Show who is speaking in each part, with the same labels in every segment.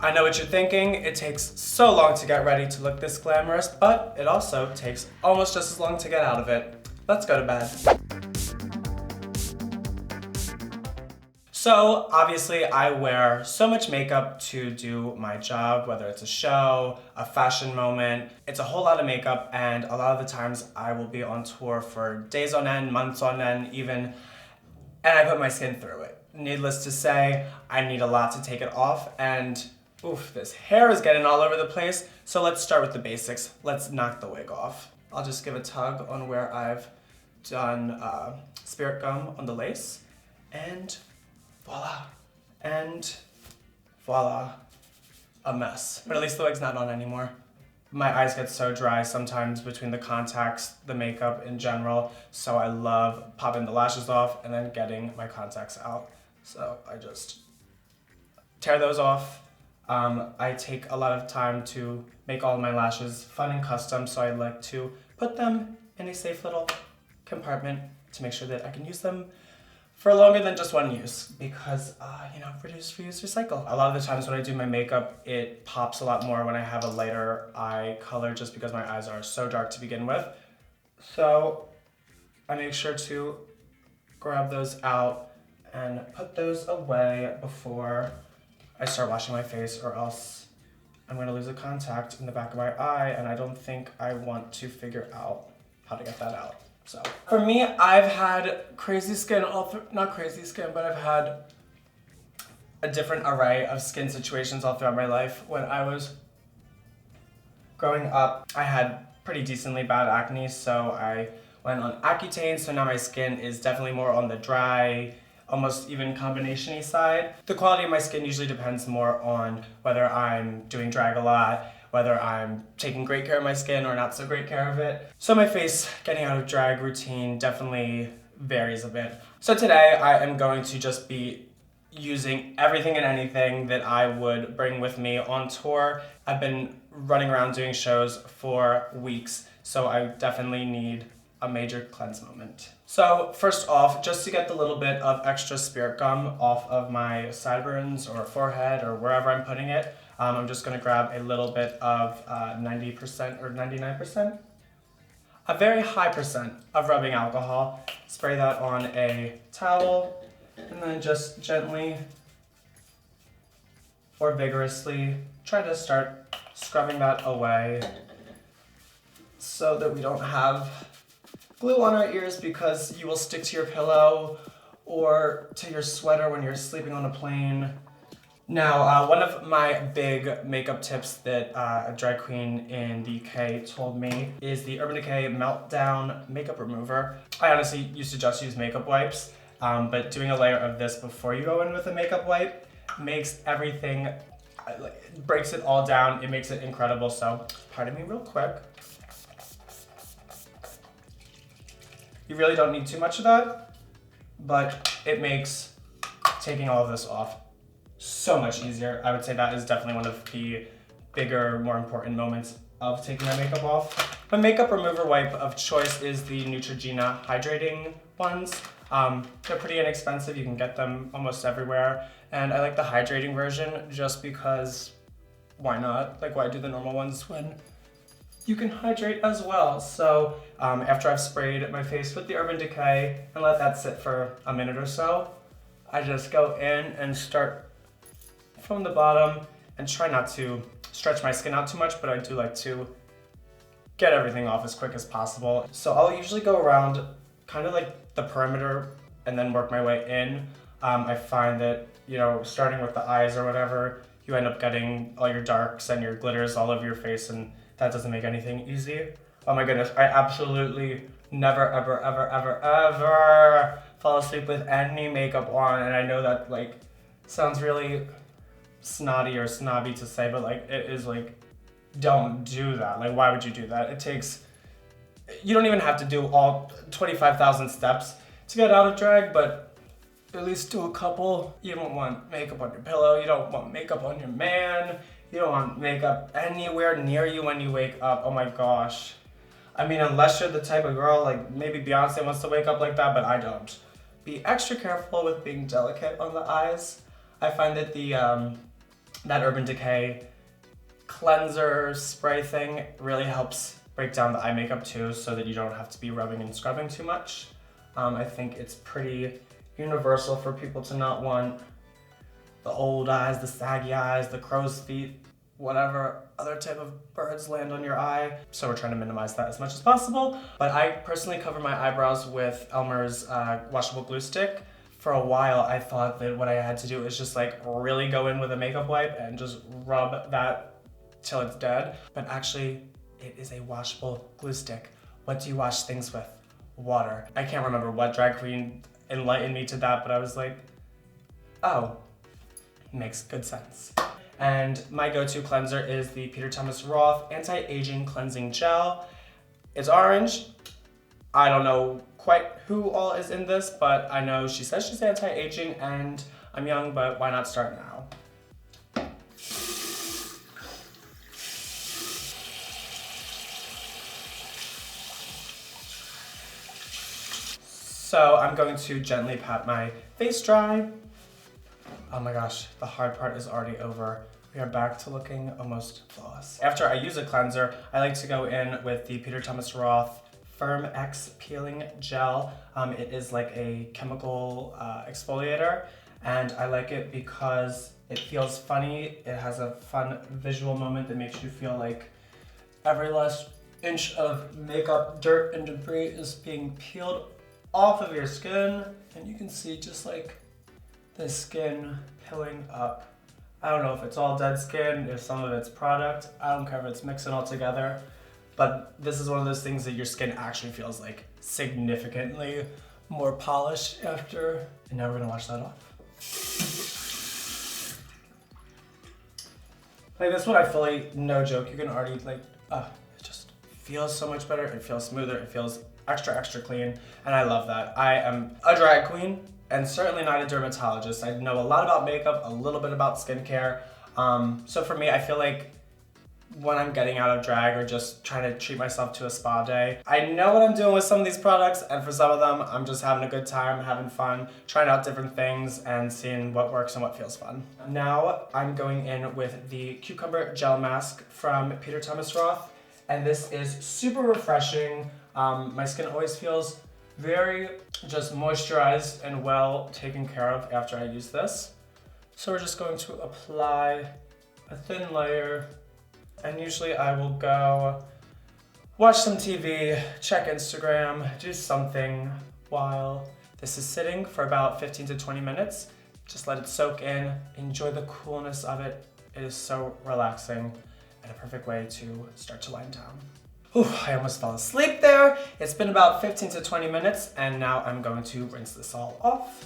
Speaker 1: I know what you're thinking, it takes so long to get ready to look this glamorous, but it also takes almost just as long to get out of it. Let's go to bed. So obviously I wear so much makeup to do my job, whether it's a show, a fashion moment. It's a whole lot of makeup, and a lot of the times I will be on tour for days on end, months on end even, and I put my skin through it. Needless to say, I need a lot to take it off, and oof, this hair is getting all over the place. So let's start with the basics. Let's knock the wig off. I'll just give a tug on where I've done spirit gum on the lace, and voila. And voila, a mess. But at least the wig's not on anymore. My eyes get so dry sometimes between the contacts, the makeup in general, so I love popping the lashes off and then getting my contacts out. So I just tear those off. I take a lot of time to make all of my lashes fun and custom, so I like to put them in a safe little compartment to make sure that I can use them for longer than just one use, because, you know, reduce, reuse, recycle. A lot of the times when I do my makeup, it pops a lot more when I have a lighter eye color, just because my eyes are so dark to begin with. So I make sure to grab those out and put those away before I start washing my face, or else I'm gonna lose a contact in the back of my eye, and I don't think I want to figure out how to get that out. So for me, I've had crazy skin, not crazy skin, but I've had a different array of skin situations all throughout my life. When I was growing up, I had pretty decently bad acne, so I went on Accutane, so now my skin is definitely more on the dry, almost even combination-y side. The quality of my skin usually depends more on whether I'm doing drag a lot, whether I'm taking great care of my skin or not so great care of it. So my face getting out of drag routine definitely varies a bit. So today I am going to just be using everything and anything that I would bring with me on tour. I've been running around doing shows for weeks, so I definitely need a major cleanse moment. So first off, just to get the little bit of extra spirit gum off of my sideburns or forehead or wherever I'm putting it, I'm just gonna grab a little bit of 90% or 99%, a very high percent of rubbing alcohol. Spray that on a towel, and then just gently or vigorously try to start scrubbing that away so that we don't have glue on our ears, because you will stick to your pillow or to your sweater when you're sleeping on a plane. Now, one of my big makeup tips that a drag queen in the UK told me is the Urban Decay Meltdown Makeup Remover. I honestly used to just use makeup wipes, but doing a layer of this before you go in with a makeup wipe makes everything, breaks it all down. It makes it incredible. So, pardon me real quick. You really don't need too much of that, but it makes taking all of this off so much easier. I would say that is definitely one of the bigger, more important moments of taking my makeup off. My makeup remover wipe of choice is the Neutrogena Hydrating ones. They're pretty inexpensive. You can get them almost everywhere. And I like the hydrating version just because why not? Like, why do the normal ones when you can hydrate as well? So after I've sprayed my face with the Urban Decay and let that sit for a minute or so, I just go in and start from the bottom and try not to stretch my skin out too much, but I do like to get everything off as quick as possible. So I'll usually go around kind of like the perimeter and then work my way in. I find that, you know, starting with the eyes or whatever, you end up getting all your darks and your glitters all over your face, and that doesn't make anything easy. Oh my goodness, I absolutely never, ever, ever, ever, ever fall asleep with any makeup on, and I know that, like, sounds really snotty or snobby to say, but, like, it is, like, don't do that. Like, why would you do that? It takes, you don't even have to do all 25,000 steps to get out of drag, but at least do a couple. You don't want makeup on your pillow, you don't want makeup on your man, you don't want makeup anywhere near you when you wake up. Oh my gosh. I mean, unless you're the type of girl, like maybe Beyonce wants to wake up like that, but I don't. Be extra careful with being delicate on the eyes. I find that the That Urban Decay cleanser spray thing really helps break down the eye makeup too, so that you don't have to be rubbing and scrubbing too much. I think it's pretty universal for people to not want the old eyes, the saggy eyes, the crow's feet, whatever other type of birds land on your eye. So we're trying to minimize that as much as possible. But I personally cover my eyebrows with Elmer's washable glue stick. For a while, I thought that what I had to do is just like really go in with a makeup wipe and just rub that till it's dead. But actually, it is a washable glue stick. What do you wash things with? Water. I can't remember what drag queen enlightened me to that, but I was like, oh, makes good sense. And my go-to cleanser is the Peter Thomas Roth Anti-Aging Cleansing Gel. It's orange. I don't know quite who all is in this, but I know she says she's anti-aging and I'm young, but why not start now? So I'm going to gently pat my face dry. Oh my gosh, the hard part is already over. We are back to looking almost flawless. After I use a cleanser, I like to go in with the Peter Thomas Roth FirmX Peeling Gel. It is like a chemical exfoliator, and I like it because it feels funny. It has a fun visual moment that makes you feel like every last inch of makeup, dirt, and debris is being peeled off of your skin, and you can see just like the skin pilling up. I don't know if it's all dead skin, if some of it's product. I don't care if it's mixing all together. But this is one of those things that your skin actually feels like significantly more polished after. And now we're gonna wash that off. Like this one, I fully, no joke, you can already like, it just feels so much better. It feels smoother, it feels extra, extra clean. And I love that. I am a drag queen, and certainly not a dermatologist. I know a lot about makeup, a little bit about skincare. So for me, I feel like when I'm getting out of drag or just trying to treat myself to a spa day, I know what I'm doing with some of these products, and for some of them, I'm just having a good time, having fun, trying out different things and seeing what works and what feels fun. Now I'm going in with the Cucumber Gel Mask from Peter Thomas Roth, and this is super refreshing. My skin always feels very just moisturized and well taken care of after I use this. So we're just going to apply a thin layer, and usually I will go watch some TV, check Instagram, do something while this is sitting for about 15 to 20 minutes. Just let it soak in, enjoy the coolness of it. It is so relaxing and a perfect way to start to wind down. Whew, I almost fell asleep there. It's been about 15 to 20 minutes, and now I'm going to rinse this all off.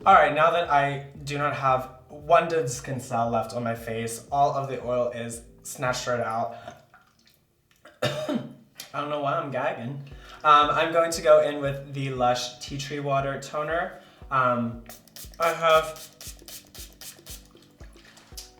Speaker 1: All right, now that I do not have one dead skin cell left on my face, all of the oil is snatched right out. I don't know why I'm gagging. I'm going to go in with the Lush Tea Tree Water Toner. I have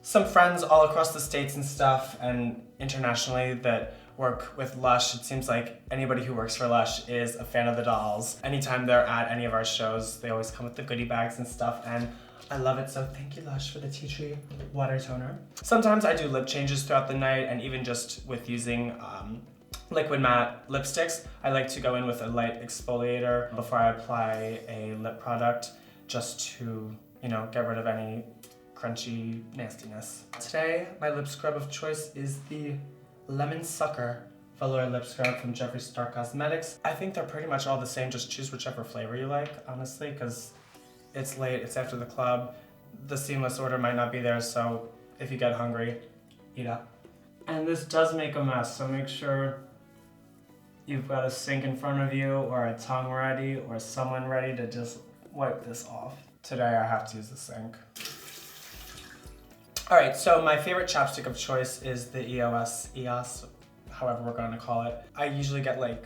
Speaker 1: some friends all across the States and stuff and internationally that work with Lush. It seems like anybody who works for Lush is a fan of the dolls. Anytime they're at any of our shows, they always come with the goodie bags and stuff, and I love it, so thank you Lush for the Tea Tree Water Toner. Sometimes I do lip changes throughout the night, and even just with using liquid matte lipsticks, I like to go in with a light exfoliator before I apply a lip product, just to, you know, get rid of any crunchy nastiness. Today, my lip scrub of choice is the Lemon Sucker Velour lip scrub from Jeffree Cosmetics. I think they're pretty much all the same, just choose whichever flavor you like, honestly, because it's late, it's after the club. The seamless order might not be there, so if you get hungry, eat up. And this does make a mess, so make sure you've got a sink in front of you, or a tongue ready, or someone ready to just wipe this off. Today I have to use the sink. All right, so my favorite chapstick of choice is the EOS, however we're going to call it. I usually get like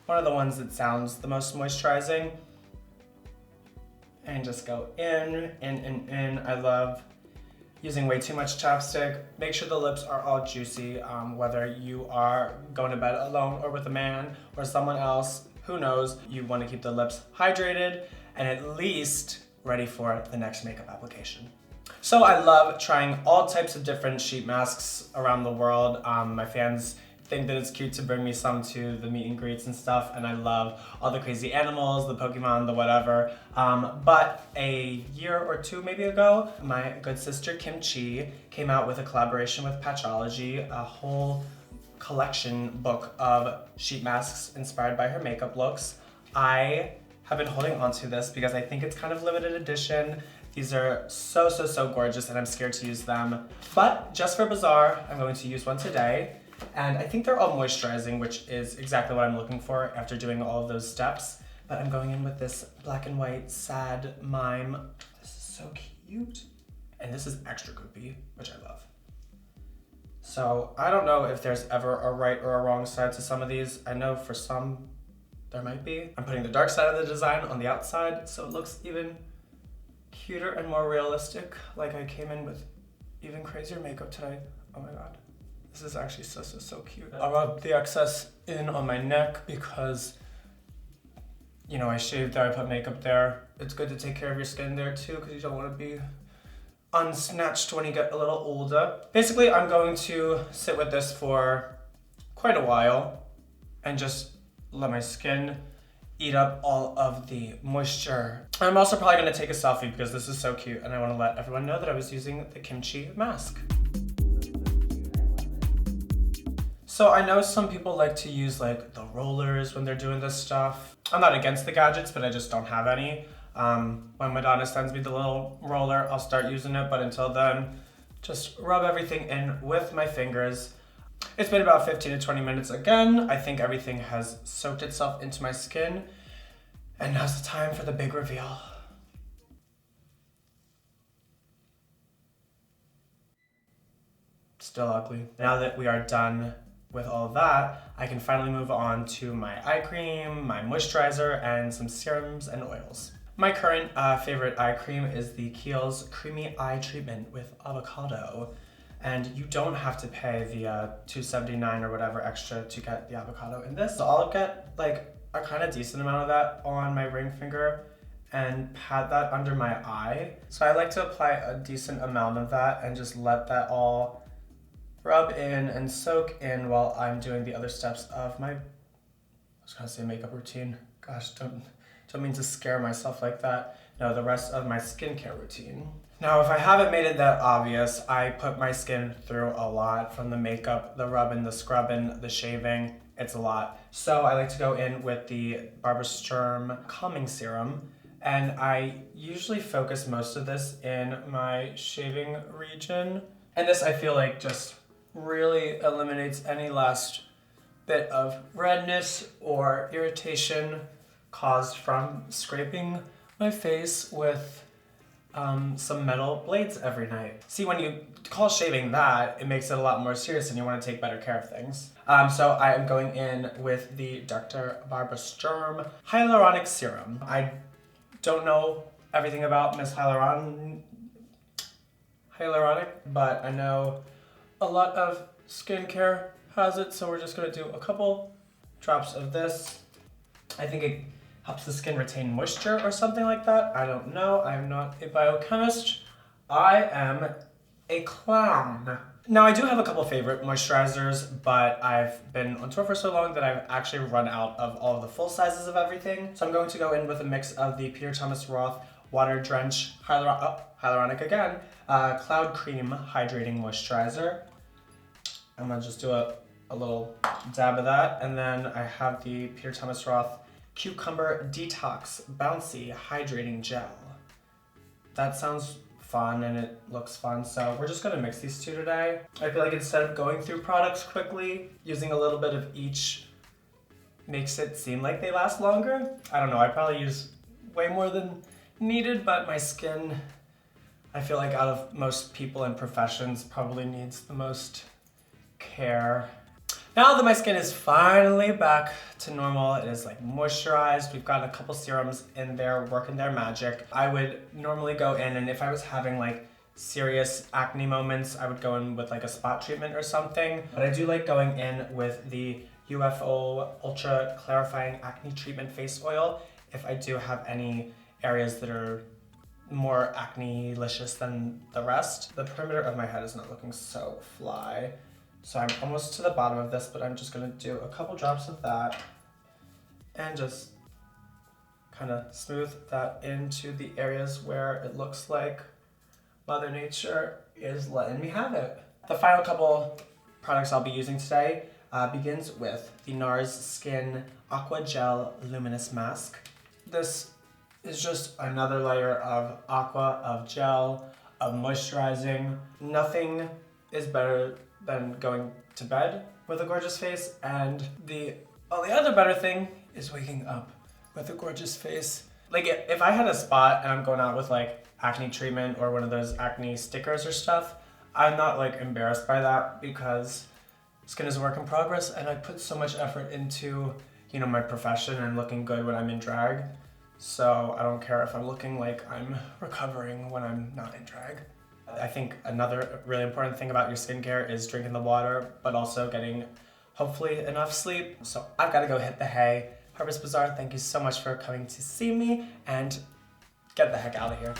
Speaker 1: one of the ones that sounds the most moisturizing, and just go in. I love using way too much chapstick. Make sure the lips are all juicy, whether you are going to bed alone or with a man or someone else, who knows. You want to keep the lips hydrated and at least ready for the next makeup application. So I love trying all types of different sheet masks around the world. My fans think that it's cute to bring me some to the meet and greets and stuff, and I love all the crazy animals, the Pokemon, the whatever. But a year or two maybe ago, my good sister Kimchi came out with a collaboration with Patchology, a whole collection book of sheet masks inspired by her makeup looks. I have been holding on to this because I think it's kind of limited edition. These are so gorgeous and I'm scared to use them. But just for Bazaar, I'm going to use one today. And I think they're all moisturizing, which is exactly what I'm looking for after doing all of those steps. But I'm going in with this black and white sad mime. This is so cute. And this is extra goopy, which I love. So I don't know if there's ever a right or a wrong side to some of these. I know for some, there might be. I'm putting the dark side of the design on the outside, so it looks even cuter and more realistic. Like I came in with even crazier makeup today. Oh my God. This is actually so cute. I'll rub the excess in on my neck because, you know, I shaved there, I put makeup there. It's good to take care of your skin there too because you don't want to be unsnatched when you get a little older. Basically, I'm going to sit with this for quite a while and just let my skin eat up all of the moisture. I'm also probably going to take a selfie because this is so cute and I want to let everyone know that I was using the Kimchi mask. So I know some people like to use like the rollers when they're doing this stuff. I'm not against the gadgets, but I just don't have any. When Madonna sends me the little roller, I'll start using it, but until then, just rub everything in with my fingers. It's been about 15 to 20 minutes again. I think everything has soaked itself into my skin. And now's the time for the big reveal. Still ugly. Now that we are done with all of that, I can finally move on to my eye cream, my moisturizer, and some serums and oils. My current favorite eye cream is the KIEHL'S Creamy Eye Treatment with Avocado. And you don't have to pay the $2.79 or whatever extra to get the avocado in this. So I'll get like a kind of decent amount of that on my ring finger and pat that under my eye. So I like to apply a decent amount of that and just let that all rub in and soak in while I'm doing the other steps of my, I was gonna say makeup routine. Gosh, don't mean to scare myself like that. No, the rest of my skincare routine. Now, if I haven't made it that obvious, I put my skin through a lot from the makeup, the rubbing, the scrubbing, the shaving. It's a lot. So I like to go in with the STURM Calming Serum. And I usually focus most of this in my shaving region. And this I feel like just really eliminates any last bit of redness or irritation caused from scraping my face with some metal blades every night. See, when you call shaving that, it makes it a lot more serious and you want to take better care of things. So I am going in with the Dr. Barbara Sturm Hyaluronic Serum. I don't know everything about Miss Hyaluronic, but I know a lot of skincare has it, so we're just gonna do a couple drops of this. I think it helps the skin retain moisture or something like that. I don't know, I'm not a biochemist. I am a clown. Now I do have a couple favorite moisturizers, but I've been on tour for so long that I've actually run out of all of the full sizes of everything. So I'm going to go in with a mix of the Peter Thomas Roth Water Drench Hyaluronic again, Cloud Cream Hydrating Moisturizer. I'm gonna just do a little dab of that. And then I have the Peter Thomas Roth Cucumber DE-TOX Bouncy Hydrating Gel. That sounds fun and it looks fun, so we're just gonna mix these two today. I feel like instead of going through products quickly, using a little bit of each makes it seem like they last longer. I don't know, I probably use way more than needed, but my skin, I feel like out of most people and professions, probably needs the most care. Now that my skin is finally back to normal, it is like moisturized, we've got a couple serums in there working their magic. I would normally go in, and if I was having like serious acne moments, I would go in with like a spot treatment or something. But I do like going in with the UFO Ultra Clarifying Acne Treatment Face Oil if I do have any areas that are more acne-licious than the rest. The perimeter of my head is not looking so fly. So I'm almost to the bottom of this, but I'm just gonna do a couple drops of that and just kind of smooth that into the areas where it looks like Mother Nature is letting me have it. The final couple products I'll be using today begins with the NARS Skin Aqua Gel Luminous Mask. This is just another layer of aqua, of gel, of moisturizing. Nothing is better than going to bed with a gorgeous face, and the only other better thing is waking up with a gorgeous face. Like if I had a spot and I'm going out with like acne treatment or one of those acne stickers or stuff, I'm not like embarrassed by that because skin is a work in progress and I put so much effort into, you know, my profession and looking good when I'm in drag. So I don't care if I'm looking like I'm recovering when I'm not in drag. I think another really important thing about your skincare is drinking the water, but also getting hopefully enough sleep. So I've got to go hit the hay. Harper's Bazaar, thank you so much for coming to see me, and get the heck out of here.